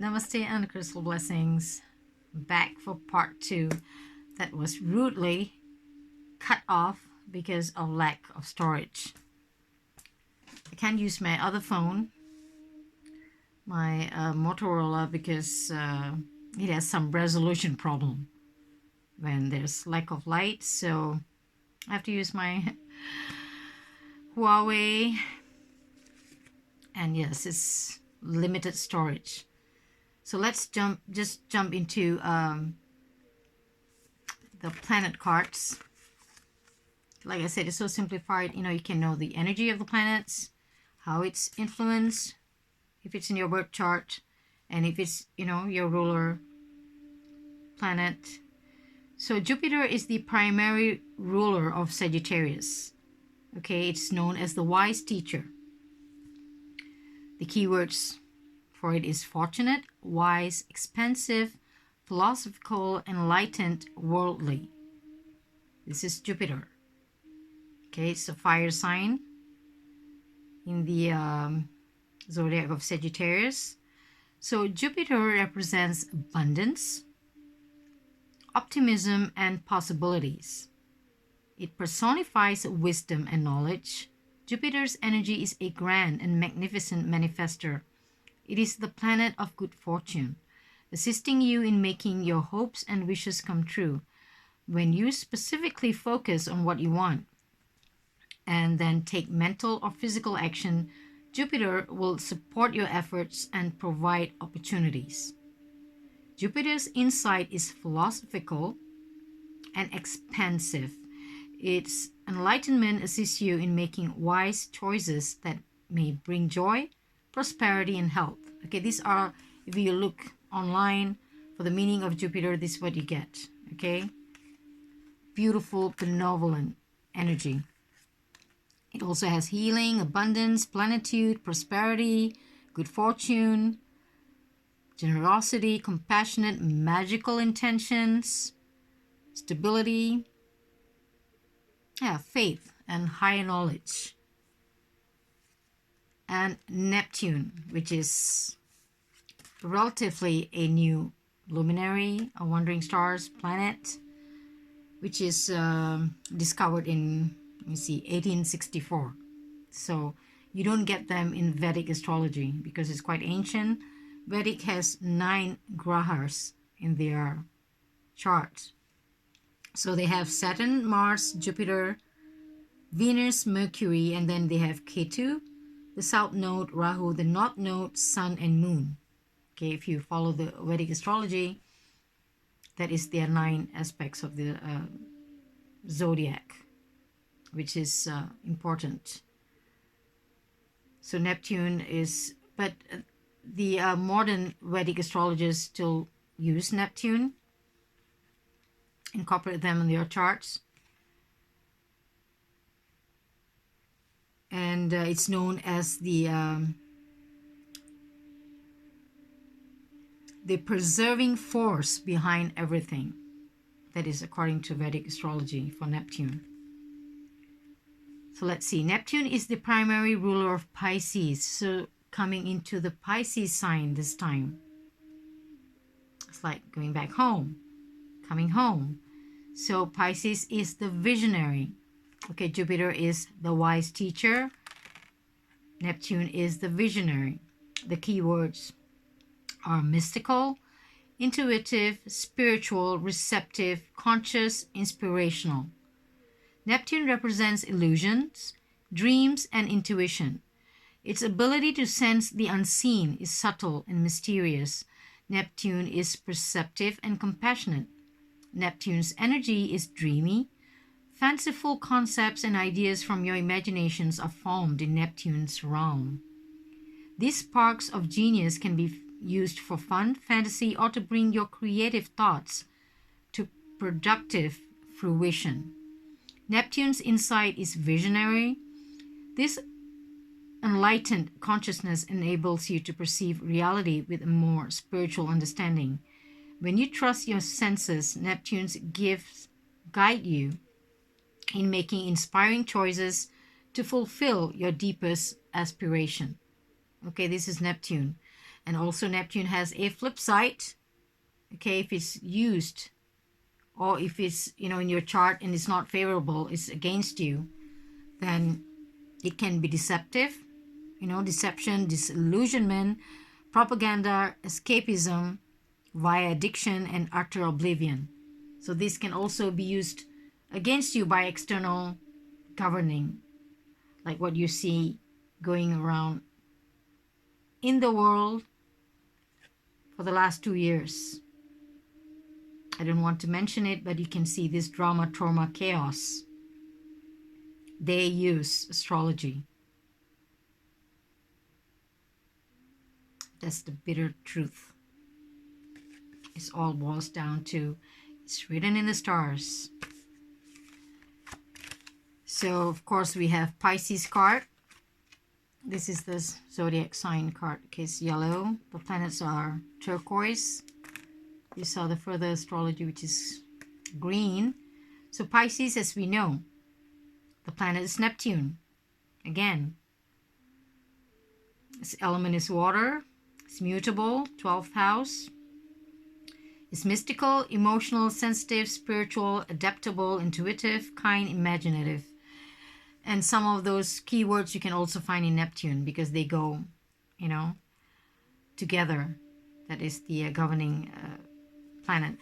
Namaste and crystal blessings. Back for part 2 that was rudely cut off because of lack of storage. I can't use my other phone, my Motorola, because it has some resolution problem when there's lack of light, so I have to use my Huawei, and yes, it's limited storage. So let's jump into the planet cards. Like I said, it's so simplified. You can know the energy of the planets, how it's influenced, if it's in your birth chart, and if it's, your ruler planet. So Jupiter is the primary ruler of Sagittarius. Okay, it's known as the wise teacher. The keywords for it is fortunate, wise, expansive, philosophical, enlightened, worldly. This is Jupiter. Okay, it's a fire sign in the zodiac of Sagittarius. So Jupiter represents abundance, optimism, and possibilities. It personifies wisdom and knowledge. Jupiter's energy is a grand and magnificent manifester. It is the planet of good fortune, assisting you in making your hopes and wishes come true. When you specifically focus on what you want and then take mental or physical action, Jupiter will support your efforts and provide opportunities. Jupiter's insight is philosophical and expansive. Its enlightenment assists you in making wise choices that may bring joy, prosperity, and health. Okay, these are, if you look online for the meaning of Jupiter, this is what you get. Okay, beautiful, benevolent energy. It also has healing, abundance, plenitude, prosperity, good fortune, generosity, compassionate, magical intentions, stability, faith, and higher knowledge. And Neptune, which is relatively a new luminary, a wandering stars planet, which is discovered in, 1864. So you don't get them in Vedic astrology because it's quite ancient. Vedic has 9 grahas in their chart. So they have Saturn, Mars, Jupiter, Venus, Mercury, and then they have Ketu, the South Node, Rahu, the North Node, Sun, and Moon. Okay, if you follow the Vedic astrology, that is their 9 aspects of the zodiac, which is important. So Neptune is, but the modern Vedic astrologers still use Neptune, incorporate them in their charts. And it's known as the preserving force behind everything. That is according to Vedic astrology for Neptune. So let's see. Neptune is the primary ruler of Pisces. So coming into the Pisces sign this time. It's like going back home, coming home. So Pisces is the visionary. Okay, Jupiter is the wise teacher. Neptune is the visionary. The keywords are mystical, intuitive, spiritual, receptive, conscious, inspirational. Neptune represents illusions, dreams, and intuition. Its ability to sense the unseen is subtle and mysterious. Neptune is perceptive and compassionate. Neptune's energy is dreamy. Fanciful concepts and ideas from your imaginations are formed in Neptune's realm. These sparks of genius can be used for fun, fantasy, or to bring your creative thoughts to productive fruition. Neptune's insight is visionary. This enlightened consciousness enables you to perceive reality with a more spiritual understanding. When you trust your senses, Neptune's gifts guide you in making inspiring choices to fulfill your deepest aspiration. Okay, this is Neptune. And also Neptune has a flip side. Okay, if it's used, or if it's, in your chart and it's not favorable, it's against you, then it can be deceptive, deception, disillusionment, propaganda, escapism via addiction, and utter oblivion. So this can also be used against you by external governing, like what you see going around in the world for the last 2 years. I don't want to mention it, but you can see this drama, trauma, chaos. They use astrology. That's the bitter truth. It all boils down to, it's written in the stars. So, of course, we have Pisces card. This is the zodiac sign card. Okay, it's yellow. The planets are turquoise. You saw the further astrology, which is green. So Pisces, as we know, the planet is Neptune. Again, its element is water. It's mutable, 12th house. It's mystical, emotional, sensitive, spiritual, adaptable, intuitive, kind, imaginative. And some of those keywords you can also find in Neptune because they go, together. That is the governing planet.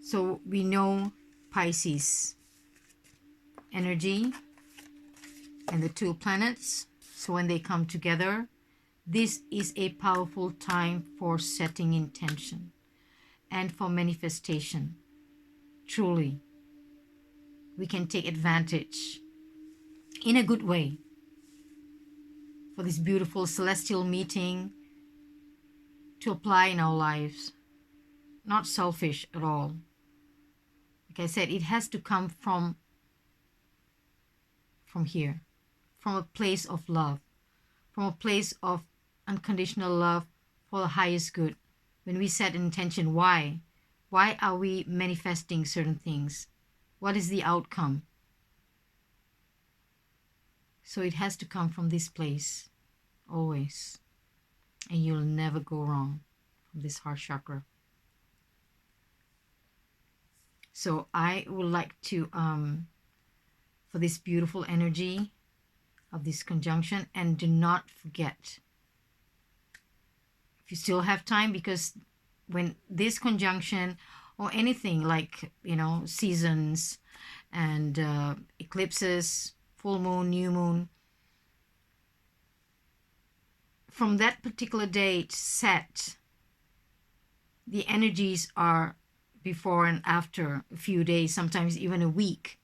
So we know Pisces energy and the two planets. So when they come together, this is a powerful time for setting intention and for manifestation. Truly, we can take advantage in a good way for this beautiful celestial meeting to apply in our lives. Not selfish at all. Like I said, it has to come from here, from a place of love, from a place of unconditional love for the highest good. When we set an intention, why? Why are we manifesting certain things? What is the outcome? So it has to come from this place, always. And you'll never go wrong from this heart chakra. So I would like to, for this beautiful energy of this conjunction, and do not forget, if you still have time, because when this conjunction or anything like, seasons and eclipses, full moon, new moon, from that particular date set, the energies are before and after a few days, sometimes even a week.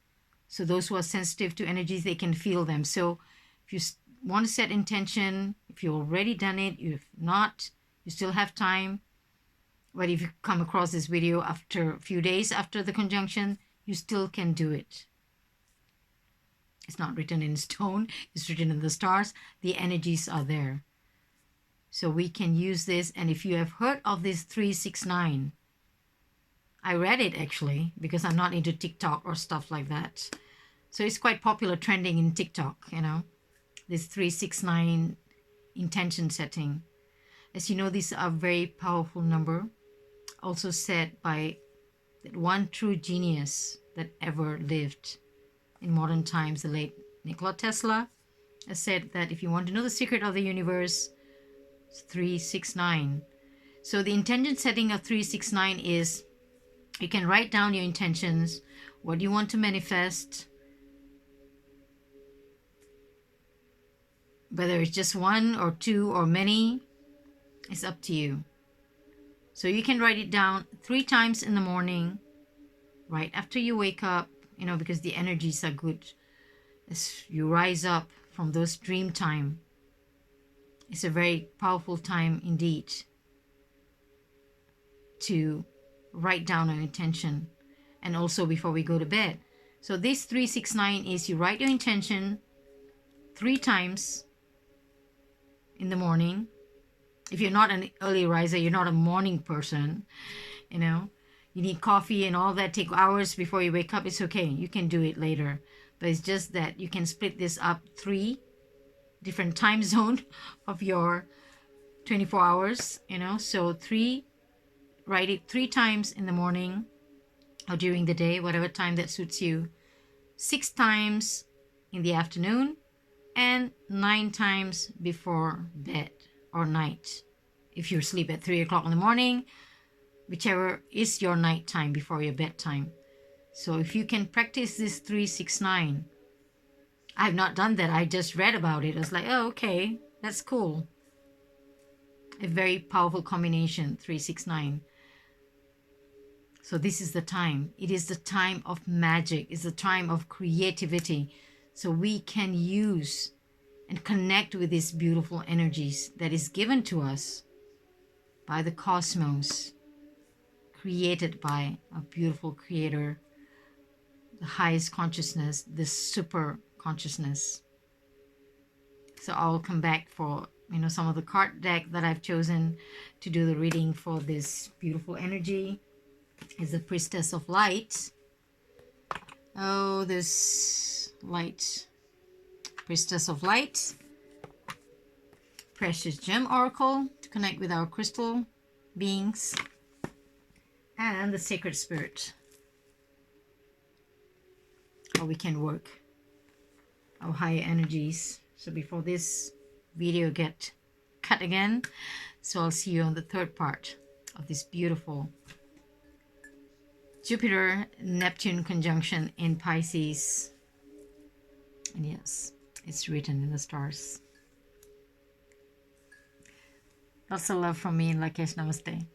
So those who are sensitive to energies, they can feel them. So if you want to set intention, if you've already done it, if not, you still have time. But if you come across this video after a few days after the conjunction, you still can do it. It's not written in stone, it's written in the stars. The energies are there. So we can use this. And if you have heard of this 369, I read it actually because I'm not into TikTok or stuff like that. So it's quite popular, trending in TikTok, this 369 intention setting. As you know, these are a very powerful number. Also said by that one true genius that ever lived in modern times, the late Nikola Tesla, has said that if you want to know the secret of the universe, it's 369. So the intention setting of 369 is, you can write down your intentions, what you want to manifest, whether it's just one or two or many, it's up to you. So you can write it down 3 times in the morning, right after you wake up, because the energies are good as you rise up from those dream time. It's a very powerful time indeed to write down an intention, and also before we go to bed. So this 369 is, you write your intention 3 times in the morning. If you're not an early riser, you're not a morning person, you need coffee and all that, take hours before you wake up, it's okay. You can do it later. But it's just that you can split this up 3 different time zone of your 24 hours, you know. So write it 3 times in the morning or during the day, whatever time that suits you. 6 times in the afternoon, and 9 times before bed or night. If you sleep at 3 o'clock in the morning, whichever is your night time before your bedtime. So if you can practice this 369, I've not done that. I just read about it. I was like, oh, okay, that's cool. A very powerful combination, 369. So this is the time. It is the time of magic. It's the time of creativity. So we can use and connect with these beautiful energies that is given to us by the cosmos, created by a beautiful creator, the highest consciousness, the super consciousness. So I'll come back for, you know, some of the card deck that I've chosen to do the reading for this beautiful energy. Is the Priestess of Light. Oh, this light. Priestess of Light. Precious Gem Oracle to connect with our crystal beings. And the Sacred Spirit. How we can work our higher energies. So before this video get cut again, so I'll see you on the third part of this beautiful Jupiter Neptune conjunction in Pisces. And yes, it's written in the stars. Lots of love from me, Lakesh. Namaste.